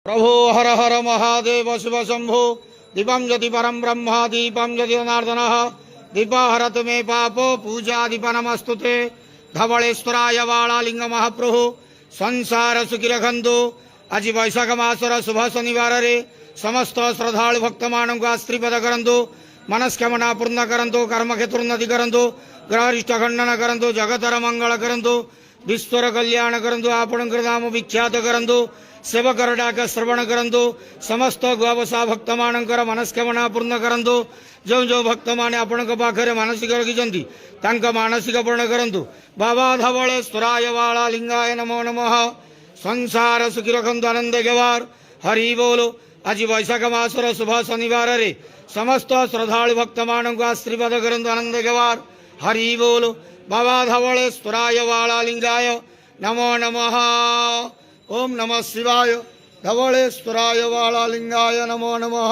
प्रभो हर हर महादेव शिव शंभो दीपम ज्योति परम ब्रह्म दीपम ज्योति जनार्दन दीप हरत मे पापो पूजा दीप नमस्तुते धवलेश्वराय वालालिंग महाप्रभु संसार सुखी रखंतु आज वैशाख मासर शुभ शनिवार रे समस्त श्रद्धालु भक्त मान आशीर्वाद करंतु मनस्कामना पूर्ण करंतु कर्मक्षेत्रोन्नति करंतु ग्रहरिष्ट खंडन करंतु जगतर मंगल करंतु विश्वर कल्याण करंतु आपणकर नाम विख्यात करंतु सेवकर डाक श्रवण करंतु समस्त गोवसा भक्त मानकर मनस्कामना पूर्ण करंतु जो जो भक्त माने आपण पाखरे मानसिक रखिछंती तांका मानसिक पूर्ण करंतु बाबा धवलेश्वराय वालालिंगाय नमो नमः संसार सुखी रखंतु आनंद गेवार हरि बोलो आज वैशाख मासर शुभ शनिवार रे समस्त श्रद्धालु भक्त मान आशीर्वाद करंतु आनंद गेवार हरि बोलो बाबा धवलेश्वराय वालालिंगाय नमो नमः ओम नमः शिवाय धवलेश्वराय वालालिंगाय नमो नमः।